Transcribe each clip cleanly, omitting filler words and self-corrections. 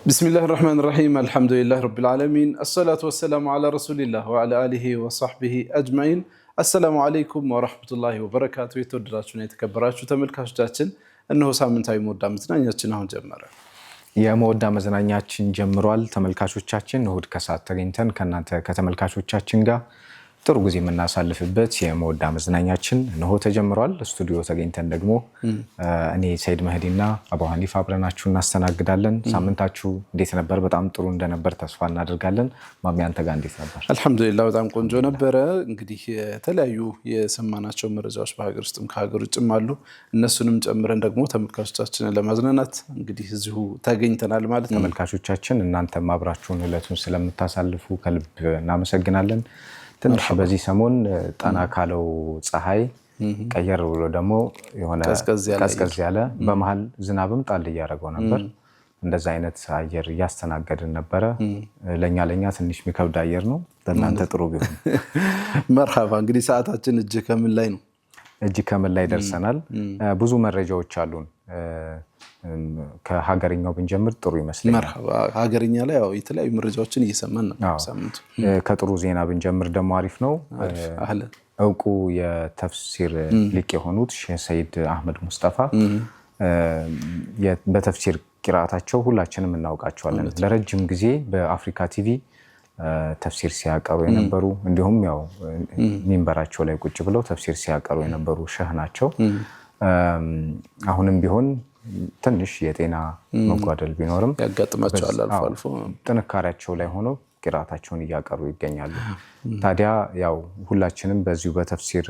بسم الله الرحمن الرحيم الحمد لله رب العالمين الصلاة والسلام على رسول الله وعلى آله وصحبه أجمعين السلام عليكم ورحمة الله وبركاته يتودراتشون يتكبراتشو تملكاشتاችን እነሆ ሳምንታዊ ሞዳ መዝናኛችን አሁን ጀመረ። የሞዳ መዝናኛችን ጀምሯል። ተመልካቾቻችን እሁድ ከሰዓት ተገኝተን ከናንተ ከተመልካቾቻችን ጋር ጥሩ ጊዜ የምናሳልፍበት የሞዳ መዝናኛችን እነሆ ተጀምሯል። ስቱዲዮ ተገኝተን ደግሞ እኔ ሰይድ መህዲና አቡ ሐኒፍ አብረናችሁ እናስተናግዳለን። ሳምንታችሁ እንዴት ነበር? በጣም ጥሩ እንደነበር ተስፋ እናደርጋለን። ማሚ አንተ ጋር እንዴት ነበር? አልহামዱሊላህ በጣም ቆንጆ ነበረ። እንግዲህ የተለያዩ የሰማናቸው መረጃዎች በሀገር ውስጥም ከሀገር ውጭም አሉ። እነሱንም ጨምረን ደግሞ ተመልካቾቻችንን ለማዝናናት እንግዲህ እዚሁ ተገኝተናል ማለት ነው። ተመልካቾቻችን እናንተም አብራችሁን ዕለቱን ስለምታሳልፉ ከልብ እናመሰግናለን። ትንሽ በዚህ ሰሞን ጣና ካለው ፀሐይ ቀየር ብሎ ደግሞ የሆነ ቀዝቀዝ ያለ በመሃል ዝናብም ጣል እያደረገው ነበር። እንደዛ አይነት አየር እያስተናገድን ነበረ። ለኛ ትንሽ የሚከብድ አየር ነው። ለእናንተ ጥሩ ቢሆን መርሐባ። እንግዲህ ሰዓታችን እጅ ከምን ላይ ደርሰናል። ብዙ መረጃዎች አሉን። ከሀገርኛው ብንጀምር ጥሩ ይመስለኛል። መርሐባ። ሀገርኛ ላይ ያው የተለያዩ መረጃዎችን እየሰማን ነው ሳምንቱ። ከጥሩ ዜና ብንጀምር ደግሞ አሪፍ ነው። እውቁ የተፍሲር ሊቅ የሆኑት ሼህ ሰይድ አህመድ ሙስጠፋ በተፍሲር ቂራአታቸው ሁላችንም እናውቃቸዋለን። ለረጅም ጊዜ በአፍሪካ ቲቪ ተፍሲር ሲያቀሩ የነበሩ እንዲሁም ያው ሚንበራቸው ላይ ቁጭ ብለው ተፍሲር ሲያቀሩ የነበሩ ሼህ ናቸው። አሁንም ቢሆን ትንሽ የጤና መጓደል ቢኖርም ያጋጥማቸዋል አልፎ አልፎ ጥንካሬያቸው ላይ ሆነው ቂራአታቸውን እያቀሩ ይገኛሉ። ታዲያ ያው ሁላችንም በዚሁ በተፍሲር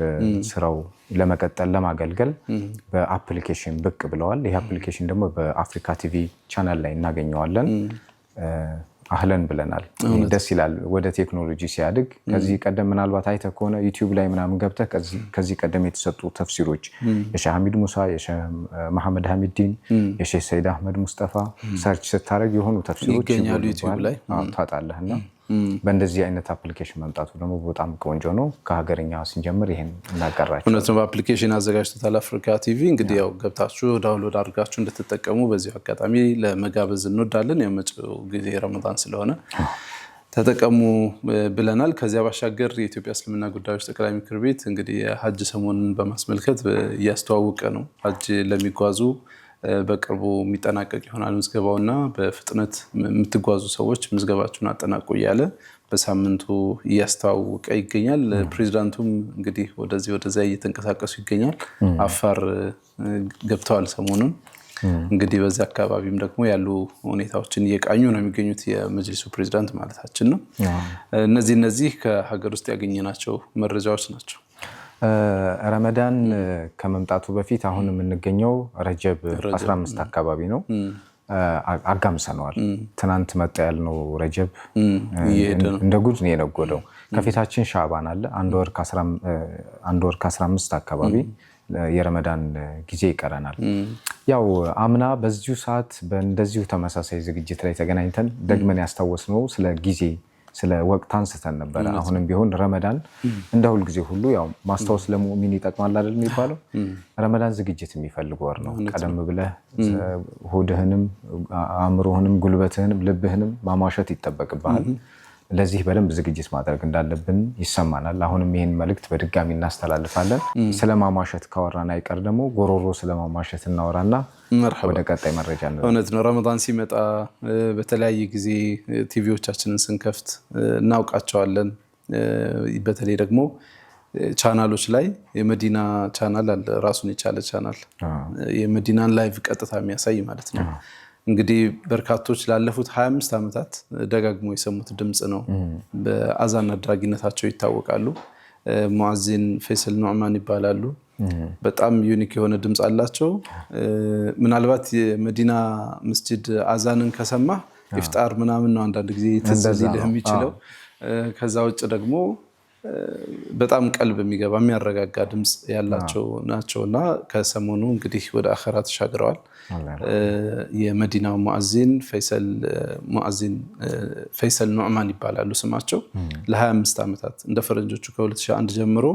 ስራው ለመቀጠል ለማገልገል በአፕሊኬሽን ብቅ ብለዋል። ይህ አፕሊኬሽን ደግሞ በአፍሪካ ቲቪ ቻናል ላይ እናገኘዋለን። አህለን ብለናል። ደስ ይላል ወደ ቴክኖሎጂ ሲያድግ። ከዚህ ቀደም ምናልባት አይተህ ከሆነ ዩቲዩብ ላይ ምናምን ገብተህ ከዚህ ቀደም የተሰጡ ተፍሲሮች የሼህ ሐሚድ ሙሳ፣ የሼህ መሐመድ ሐሚድዲን፣ የሼህ ሰይድ አህመድ ሙስጠፋ ሰርች ስታደርግ የሆኑ ተፍሲሮች ይገኛሉ ዩቲዩብ ላይ ታጣለህና በእንደዚህ አይነት አፕሊኬሽን መምጣቱ ደግሞ በጣም ቆንጆ ነው። ከሀገርኛ ስንጀምር ይሄን እናቀራችሁ። እውነት ነው። በአፕሊኬሽን አዘጋጅቶታል አፍሪካ ቲቪ። እንግዲህ ያው ገብታችሁ ዳውንሎድ አድርጋችሁ እንድትጠቀሙ በዚህ አጋጣሚ ለመጋበዝ እንወዳለን። የመጪው ጊዜ ረመዳን ስለሆነ ተጠቀሙ ብለናል። ከዚያ ባሻገር የኢትዮጵያ እስልምና ጉዳዮች ጠቅላይ ምክር ቤት እንግዲህ የሀጅ ሰሞኑን በማስመልከት እያስተዋወቀ ነው። ሀጅ ለሚጓዙ በቅርቡ የሚጠናቀቅ ይሆናል ምዝገባውና በፍጥነት የምትጓዙ ሰዎች ምዝገባችሁን አጠናቁ እያለ በሳምንቱ እያስተዋወቀ ይገኛል። ፕሬዚዳንቱም እንግዲህ ወደዚያ እየተንቀሳቀሱ ይገኛል። አፋር ገብተዋል ሰሞኑን። እንግዲህ በዚህ አካባቢም ደግሞ ያሉ ሁኔታዎችን እየቃኙ ነው የሚገኙት የመጅሊሱ ፕሬዚዳንት ማለታችን ነው። እነዚህ ከሀገር ውስጥ ያገኘናቸው መረጃዎች ናቸው። ረመዳን ከመምጣቱ በፊት አሁን የምንገኘው ረጀብ 15 አካባቢ ነው። አጋምሰነዋል። ትናንት መጣ ያልነው ረጀብ እንደ ጉድ ነው የነጎደው። ከፊታችን ሻዕባን አለ። አንድ ወር ከ15 አካባቢ የረመዳን ጊዜ ይቀረናል። ያው አምና በዚሁ ሰዓት በእንደዚሁ ተመሳሳይ ዝግጅት ላይ ተገናኝተን ደግመን ያስታወስነው ስለ ወቅት አንስተን ነበረ። አሁንም ቢሆን ረመዳን እንደ ሁል ጊዜ ሁሉ ያው ማስታወስ ለሙእሚን ይጠቅማል አይደል የሚባለው። ረመዳን ዝግጅት የሚፈልግ ወር ነው። ቀደም ብለህ ሆድህንም አእምሮህንም ጉልበትህንም ልብህንም ማሟሸት ይጠበቅብሃል። ለዚህ በደንብ ዝግጅት ማድረግ እንዳለብን ይሰማናል። አሁንም ይህን መልእክት በድጋሚ እናስተላልፋለን። ስለማሟሸት ካወራን አይቀር ደግሞ ጎሮሮ ስለማሟሸት እናወራና ወደ ቀጣይ መረጃ ነው። እውነት ነው። ረመዳን ሲመጣ በተለያየ ጊዜ ቲቪዎቻችንን ስንከፍት እናውቃቸዋለን። በተለይ ደግሞ ቻናሎች ላይ የመዲና ቻናል አለ፣ ራሱን የቻለ ቻናል የመዲናን ላይቭ ቀጥታ የሚያሳይ ማለት ነው። እንግዲህ በርካቶች ላለፉት 25 ዓመታት ደጋግሞ የሰሙት ድምጽ ነው። በአዛን አድራጊነታቸው ይታወቃሉ። ሙአዚን ፈይሰል ኑዕማን ይባላሉ። በጣም ዩኒክ የሆነ ድምጽ አላቸው። ምናልባት የመዲና መስጂድ አዛንን ከሰማህ ኢፍጣር ምናምን ነው አንዳንድ ጊዜ ትዝ ሊልህ የሚችለው። ከዛ ውጭ ደግሞ በጣም ቀልብ የሚገባ የሚያረጋጋ ድምጽ ያላቸው ናቸውና ከሰሞኑ እንግዲህ ወደ አኸራ ተሻግረዋል። የመዲናው ሙአዚን ፈይሰል ኑዕማን ይባላሉ ስማቸው። ለ25 ዓመታት እንደ ፈረንጆቹ ከ2001 ጀምሮ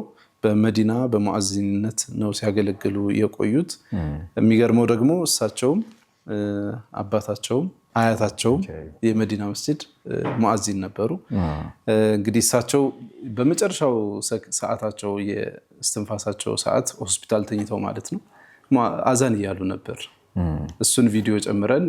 በመዲና በሙአዚንነት ነው ሲያገለግሉ የቆዩት። የሚገርመው ደግሞ እሳቸውም አባታቸውም አያታቸውም የመዲና መስጂድ ሙአዚን ነበሩ። እንግዲህ እሳቸው በመጨረሻው ሰዓታቸው የእስትንፋሳቸው ሰዓት ሆስፒታል ተኝተው ማለት ነው አዛን እያሉ ነበር። እሱን ቪዲዮ ጨምረን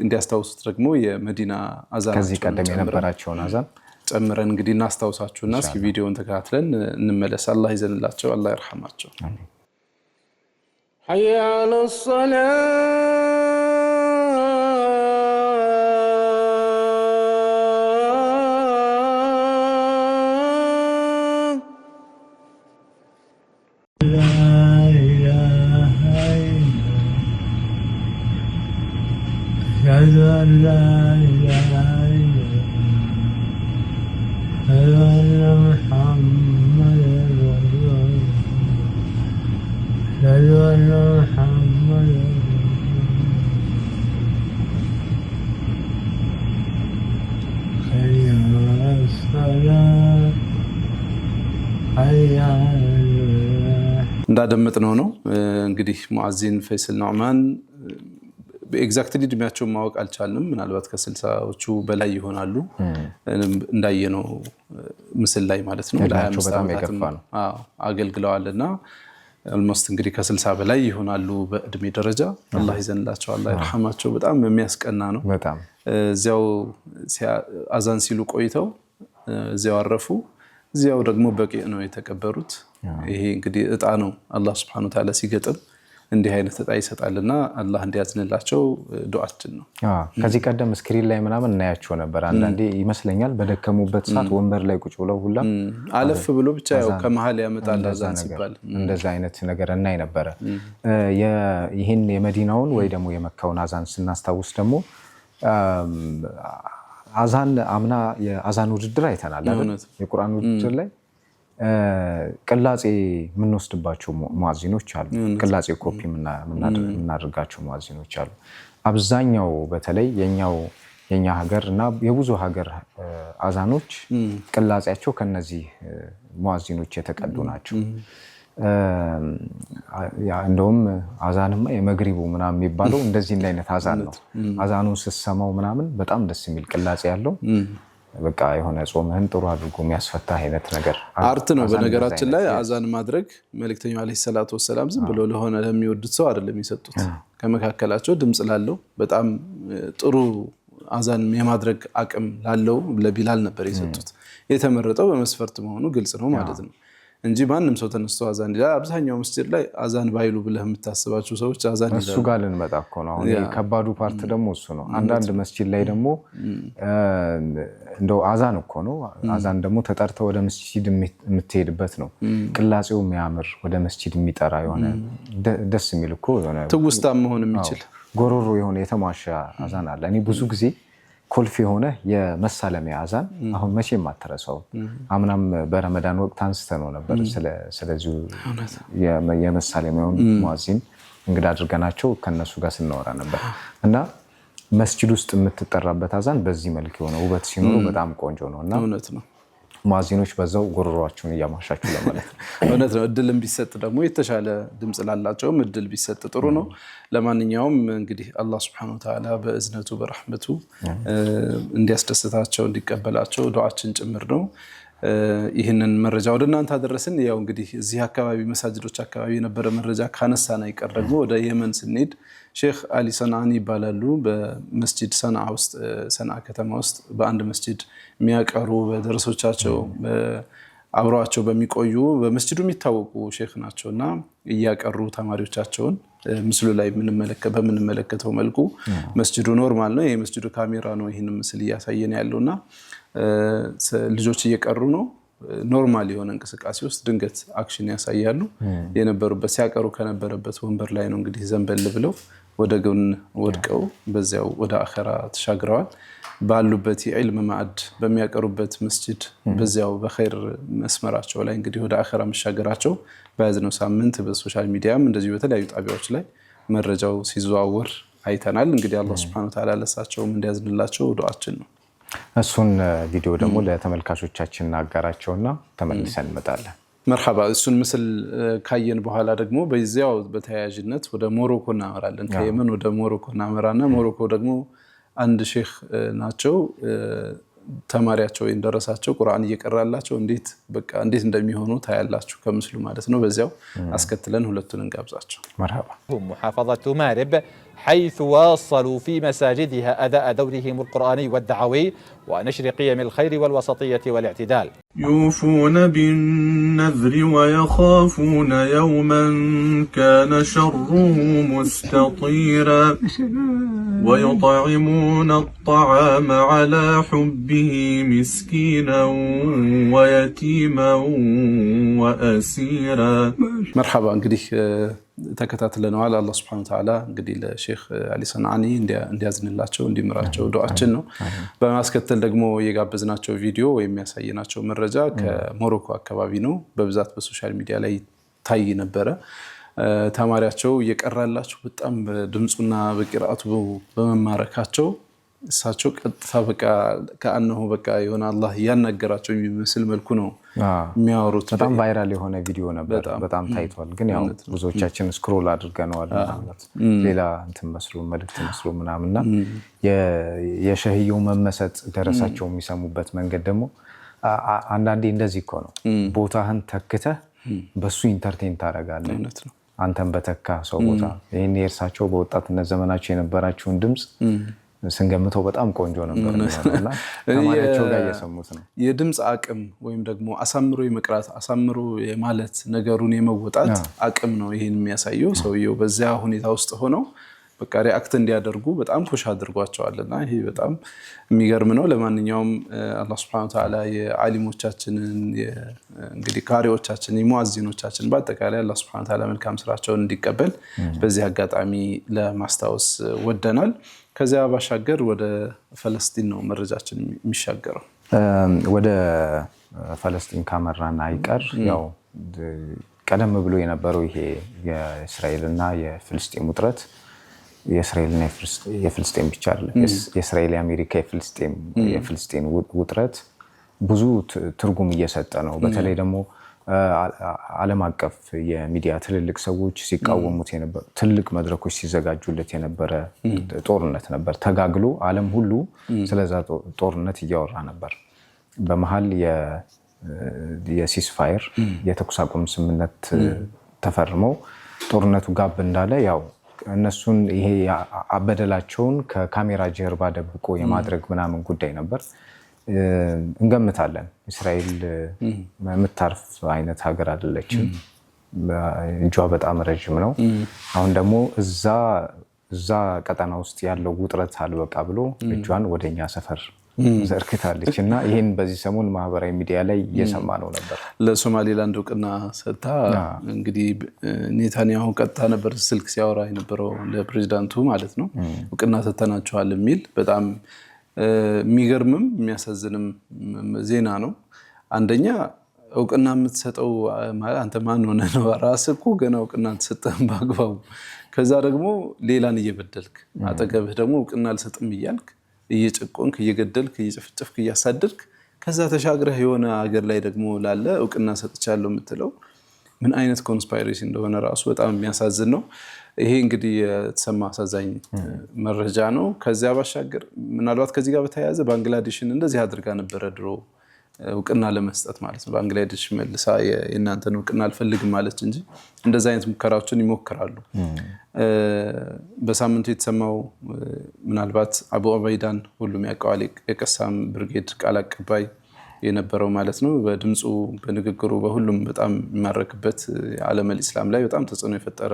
እንዲያስታውሱት ደግሞ የመዲና አዛን ከዚህ ቀደም የነበራቸውን አዛን ጨምረን እንግዲህ እናስታውሳችሁና እስኪ ቪዲዮውን ተከታትለን እንመለስ። አላህ ይዘንላቸው፣ አላህ ይርሐማቸው። حي على الصلاة لا إله إلا أشهد أن لا إله إلا أشهد أن محمدا رسول الله أشهد أن محمدا حي على الصلاة حي على እንዳደመጥነው ነው እንግዲህ ሙአዚን ፈይሰል ኑዕማን በኤግዛክትሊ እድሜያቸውን ማወቅ አልቻልንም። ምናልባት ከ60ዎቹ በላይ ይሆናሉ እንዳየነው ምስል ላይ ማለት ነው። ለ25 ዓመታት አገልግለዋልና ኦልሞስት እንግዲህ ከ60 በላይ ይሆናሉ በእድሜ ደረጃ። አላህ ይዘንላቸው፣ አላህ ይርሐማቸው። በጣም የሚያስቀና ነው። በጣም እዚያው አዛን ሲሉ ቆይተው እዚያው አረፉ። እዚያው ደግሞ በቂ ነው የተቀበሩት። ይሄ እንግዲህ እጣ ነው አላህ Subhanahu Wa Ta'ala ሲገጥም እንዲህ አይነት እጣ ይሰጣልና አላህ እንዲያዝንላቸው ዱዓችን ነው። ከዚህ ቀደም ስክሪን ላይ ምናምን እናያቸው ነበር። አንዳንዴ ይመስለኛል በደከሙበት ሰዓት ወንበር ላይ ቁጭ ብለው ሁላ አለፍ ብሎ ብቻ ያው ከመሃል ያመጣል አዛን ሲባል እንደዛ አይነት ነገር እናይ ነበር። ይሄን የመዲናውን ወይ ደግሞ የመካውን አዛን ስናስታውስ ደግሞ አዛን አምና የአዛን ውድድር አይተናል አይደል? የቁርአን ውድድር ላይ ቅላጼ የምንወስድባቸው ሙአዚኖች አሉ። ቅላጼ ኮፒ የምናደርጋቸው ሙአዚኖች አሉ። አብዛኛው በተለይ የኛ ሀገር እና የብዙ ሀገር አዛኖች ቅላጼያቸው ከነዚህ ሙአዚኖች የተቀዱ ናቸው። እንደውም አዛንማ የመግሪቡ ምናምን የሚባለው እንደዚህ አይነት አዛን ነው። አዛኑን ስትሰማው ምናምን በጣም ደስ የሚል ቅላጼ ያለው በቃ የሆነ ጾምህን ጥሩ አድርጎ የሚያስፈታ አይነት ነገር አርት ነው። በነገራችን ላይ አዛን ማድረግ መልእክተኛው አለይሂ ሰላቱ ወሰላም ዝም ብሎ ለሆነ ለሚወዱት ሰው አይደለም የሰጡት። ከመካከላቸው ድምጽ ላለው በጣም ጥሩ አዛን የማድረግ አቅም ላለው ለቢላል ነበር የሰጡት። የተመረጠው በመስፈርት መሆኑ ግልጽ ነው ማለት ነው እንጂ ማንም ሰው ተነስቶ አዛን ይላል። አብዛኛው መስጂድ ላይ አዛን ባይሉ ብለህ የምታስባቸው ሰዎች አዛን ይላሉ። እሱ ጋር ልንመጣ እኮ ነው። አሁን ከባዱ ፓርት ደግሞ እሱ ነው። አንዳንድ መስጂድ ላይ ደግሞ እንደው አዛን እኮ ነው። አዛን ደግሞ ተጠርተው ወደ መስጂድ የምትሄድበት ነው። ቅላጼው የሚያምር ወደ መስጂድ የሚጠራ የሆነ ደስ የሚል እኮ የሆነ ትውስታ መሆን የሚችል ጎሮሮ የሆነ የተሟሻ አዛን አለ። እኔ ብዙ ጊዜ ኮልፍ የሆነ የመሳለሚያ አዛን አሁን መቼም አትረሳው። አምናም በረመዳን ወቅት አንስተነው ነበር ስለዚህ የመሳለሚያውን ሙአዚን እንግዳ አድርገናቸው ከነሱ ጋር ስናወራ ነበር እና መስጂድ ውስጥ የምትጠራበት አዛን በዚህ መልክ የሆነ ውበት ሲኖሩ በጣም ቆንጆ ነውና እውነት ነው። ሙአዚኖች በዛው ጎሮሯቸውን እያማሻችሁ ለማለት ነው። እውነት ነው። እድልም ቢሰጥ ደግሞ የተሻለ ድምጽ ላላቸውም እድል ቢሰጥ ጥሩ ነው። ለማንኛውም እንግዲህ አላህ Subhanahu Wa Ta'ala በእዝነቱ በረህመቱ እንዲያስደስታቸው እንዲቀበላቸው ዱዓችን ጭምር ነው። ይህንን መረጃ ወደ እናንተ አደረስን። ያው እንግዲህ እዚህ አካባቢ መሳጅዶች አካባቢ የነበረ መረጃ ካነሳና ይቀር ደግሞ ወደ የመን ስንሄድ ሼክ አሊ ሰንዓኒ ይባላሉ። በመስጂድ ሰንዓ ውስጥ ሰንዓ ከተማ ውስጥ በአንድ መስጂድ የሚያቀሩ በደረሶቻቸው አብረዋቸው በሚቆዩ በመስጂዱ የሚታወቁ ሼክ ናቸውና እያቀሩ ተማሪዎቻቸውን ምስሉ ላይ በምንመለከተው መልኩ መስጂዱ ኖርማል ነው። ይሄ መስጂዱ ካሜራ ነው ይህን ምስል እያሳየን ያለውና ልጆች እየቀሩ ነው። ኖርማል የሆነ እንቅስቃሴ ውስጥ ድንገት አክሽን ያሳያሉ። የነበሩበት ሲያቀሩ ከነበረበት ወንበር ላይ ነው እንግዲህ ዘንበል ብለው ወደ ጎን ወድቀው በዚያው ወደ አኺራ ተሻግረዋል። ባሉበት የዕልም ማዕድ በሚያቀሩበት መስጂድ በዚያው በኸይር መስመራቸው ላይ እንግዲህ ወደ አኺራ መሻገራቸው በያዝነው ሳምንት በሶሻል ሚዲያም እንደዚሁ በተለያዩ ጣቢያዎች ላይ መረጃው ሲዘዋወር አይተናል። እንግዲህ አላህ Subhanahu Wa Ta'ala ለሳቸውም እንዲያዝንላቸው ዱዓችን ነው። እሱን ቪዲዮ ደግሞ ለተመልካቾቻችን እናጋራቸውና ተመልሰን እንመጣለን። መርሐባ እሱን ምስል ካየን በኋላ ደግሞ በዚያው በተያያዥነት ወደ ሞሮኮ እናመራለን። ከየመን ወደ ሞሮኮ እናመራና ሞሮኮ ደግሞ አንድ ሼክ ናቸው ተማሪያቸው እንደረሳቸው ቁርአን እየቀራላቸው እንዴት እንደሚሆኑ ታያላችሁ ከምስሉ ማለት ነው። በዚያው አስከትለን ሁለቱን እንጋብዛቸው። መርሐባ محافظة مارب حيث واصلوا في مساجدها أداء دورهم القرآني والدعوي ونشر قيم الخير والوسطية والاعتدال. يوفون بالنذر ويخافون يوما كان شره مستطيرا ويطعمون الطعام على حبه مسكينا ويتيما وأسيرا. مرحبا እንግዲህ ተከታትለናል። አላህ Subhanahu Wa Ta'ala እንግዲህ ለሼክ አሊ ሰንዓኒ እንዲያዝንላቸው እንዲምራቸው ዱዓችን ነው። በማስከተል ደግሞ የጋበዝናቸው ቪዲዮ ወይም ያሳየናቸው መረጃ ከሞሮኮ አካባቢ ነው። በብዛት በሶሻል ሚዲያ ላይ ታይ ነበረ። ተማሪያቸው እየቀራላቸው በጣም ድምጹና በቂራአቱ በመማረካቸው እሳቸው ቀጥታ ከአንሁ የሆነ አላህ ያናገራቸው የሚመስል መልኩ ነው የሚያወሩት። በጣም ቫይራል የሆነ ቪዲዮ ነበር። በጣም ታይቷል። ግን ያው ብዙዎቻችን ስክሮል አድርገናል ማለት ሌላ መልእክት መስሎ ምናምንና የሸህየው መመሰጥ ደረሳቸው የሚሰሙበት መንገድ ደግሞ አንዳንዴ እንደዚህ እኮ ነው። ቦታህን ተክተህ በሱ ኢንተርቴን ታደርጋለህ። አንተን በተካ ሰው ቦታ ይሄን የእርሳቸው በወጣትነት ዘመናቸው የነበራቸውን ድምጽ ስንገምተው በጣም ቆንጆ ነበር እና ተማሪያቸው ጋር እየሰሙት ነው። የድምጽ አቅም ወይም ደግሞ አሳምሮ የመቅራት አሳምሮ የማለት ነገሩን የመወጣት አቅም ነው ይሄን የሚያሳየው። ሰውየው በዚያ ሁኔታ ውስጥ ሆነው ሪአክት እንዲያደርጉ በጣም ፑሽ አድርጓቸዋልና ይሄ በጣም የሚገርም ነው። ለማንኛውም አላህ Subhanahu Wa Ta'ala የዓሊሞቻችንን እንግዲህ ካሪዎቻችን የሙአዚኖቻችን በአጠቃላይ አላህ Subhanahu Wa Ta'ala መልካም ስራቸውን እንዲቀበል በዚህ አጋጣሚ ለማስታወስ ወደናል። ከዚያ ባሻገር ወደ ፈለስጢን ነው መረጃችን የሚሻገረው። ወደ ፈለስጢን ካመራና አይቀር ያው ቀደም ብሎ የነበረው ይሄ የእስራኤልና የፍልስጤም ውጥረት የእስራኤልና የፍልስጤም ብቻ አይደለም። የእስራኤል የአሜሪካ የፍልስጤም ውጥረት ብዙ ትርጉም እየሰጠ ነው። በተለይ ደግሞ ዓለም አቀፍ የሚዲያ ትልልቅ ሰዎች ሲቃወሙት የነበረ ትልልቅ መድረኮች ሲዘጋጁለት የነበረ ጦርነት ነበር። ተጋግሎ ዓለም ሁሉ ስለዛ ጦርነት እያወራ ነበር። በመሃል የሲስፋየር የተኩስ አቁም ስምምነት ተፈርመው ጦርነቱ ጋብ እንዳለ ያው እነሱን ይሄ አበደላቸውን ከካሜራ ጀርባ ደብቆ የማድረግ ምናምን ጉዳይ ነበር። እንገምታለን እስራኤል የምታርፍ አይነት ሀገር አይደለችም። እጇ በጣም ረጅም ነው። አሁን ደግሞ እዛ ቀጠና ውስጥ ያለው ውጥረት አልበቃ ብሎ እጇን ወደኛ ሰፈር ዘርግታለች እና ይሄን በዚህ ሰሞን ማህበራዊ ሚዲያ ላይ እየሰማ ነው ነበር። ለሶማሌላንድ እውቅና ሰጥታ እንግዲህ ኔታንያሁ ቀጥታ ነበር ስልክ ሲያወራ የነበረው ለፕሬዝዳንቱ ማለት ነው። እውቅና ሰጥተናቸዋል የሚል በጣም የሚገርምም የሚያሳዝንም ዜና ነው። አንደኛ እውቅና የምትሰጠው አንተ ማን ሆነ ነው? ራስህ እኮ ገና እውቅና አልተሰጠህም በአግባቡ። ከዛ ደግሞ ሌላን እየበደልክ አጠገብህ ደግሞ እውቅና አልሰጥም እያልክ እየጨቆንክ እየገደልክ እየጨፍጨፍክ እያሳደድክ ከዛ ተሻግረህ የሆነ ሀገር ላይ ደግሞ ላለ እውቅና ሰጥቻለሁ የምትለው ምን አይነት ኮንስፓይሬሲ እንደሆነ ራሱ በጣም የሚያሳዝን ነው። ይሄ እንግዲህ የተሰማ አሳዛኝ መረጃ ነው። ከዚያ ባሻገር ምናልባት ከዚህ ጋር በተያያዘ ባንግላዴሽን እንደዚህ አድርጋ ነበረ ድሮ እውቅና ለመስጠት ማለት ነው። ባንግላዴሽ መልሳ የእናንተን እውቅና አልፈልግም ማለት እንጂ እንደዚህ አይነት ሙከራዎችን ይሞክራሉ። በሳምንቱ የተሰማው ምናልባት አቡ ዑበይዳን ሁሉም ያውቀዋል፣ የቀሳም ብርጌድ ቃል አቀባይ የነበረው ማለት ነው። በድምፁ በንግግሩ በሁሉም በጣም የሚማረክበት ዓለመል ኢስላም ላይ በጣም ተጽዕኖ የፈጠረ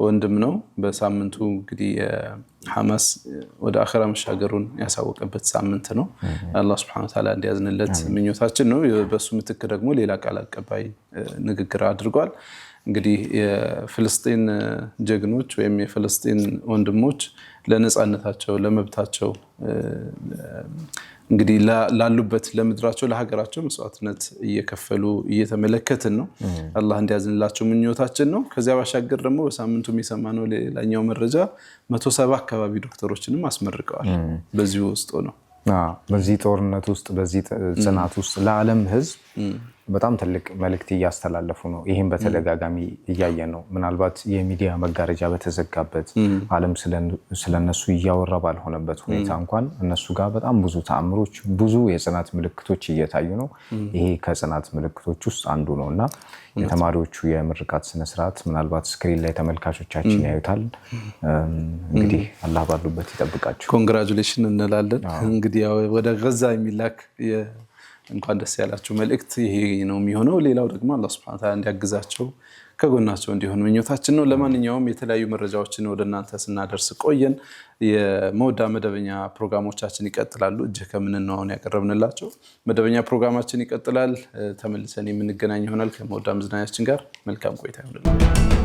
ወንድም ነው። በሳምንቱ እንግዲህ ሐማስ ወደ አኺራ መሻገሩን ያሳወቀበት ሳምንት ነው። አላህ Subhanahu Wa Ta'ala እንዲያዝንለት ምኞታችን ነው። በሱ ምትክ ደግሞ ሌላ ቃል አቀባይ ንግግር አድርጓል። እንግዲህ የፍልስጤን ጀግኖች ወይም የፍልስጤን ወንድሞች ለነፃነታቸው ለመብታቸው እንግዲህ ላሉበት ለምድራቸው ለሀገራቸው መስዋዕትነት እየከፈሉ እየተመለከትን ነው። አላህ እንዲያዝንላቸው ምኞታችን ነው። ከዚያ ባሻገር ደግሞ በሳምንቱ የሚሰማነው ሌላኛው መረጃ 170 አካባቢ ዶክተሮችንም አስመርቀዋል። በዚሁ ውስጥ ነው በዚህ ጦርነት ውስጥ በዚህ ጽናት ውስጥ ለዓለም ሕዝብ በጣም ትልቅ መልእክት እያስተላለፉ ነው። ይህም በተደጋጋሚ እያየ ነው። ምናልባት የሚዲያ መጋረጃ በተዘጋበት ዓለም ስለነሱ እያወራ ባልሆነበት ሁኔታ እንኳን እነሱ ጋር በጣም ብዙ ተአምሮች፣ ብዙ የጽናት ምልክቶች እየታዩ ነው። ይሄ ከጽናት ምልክቶች ውስጥ አንዱ ነው እና የተማሪዎቹ የምርቃት ስነስርዓት ምናልባት ስክሪን ላይ ተመልካቾቻችን ያዩታል። እንግዲህ አላህ ባሉበት ይጠብቃቸው። ኮንግራቹሌሽን እንላለን። እንግዲህ ወደ ገዛ የሚላክ እንኳን ደስ ያላችሁ መልእክት ይሄ ነው የሚሆነው። ሌላው ደግሞ አላህ Subhanahu Wa Ta'ala እንዲያግዛቸው ከጎናቸው እንዲሆን ምኞታችን ነው። ለማንኛውም የተለያዩ መረጃዎችን ወደ እናንተ ስናደርስ ቆየን። የመውዳ መደበኛ ፕሮግራሞቻችን ይቀጥላሉ። እጅግ ከምንነው አሁን ያቀረብንላቸው መደበኛ ፕሮግራማችን ይቀጥላል። ተመልሰን የምንገናኝ ይሆናል ከመውዳ መዝናኛችን ጋር። መልካም ቆይታ ይሁንላችሁ።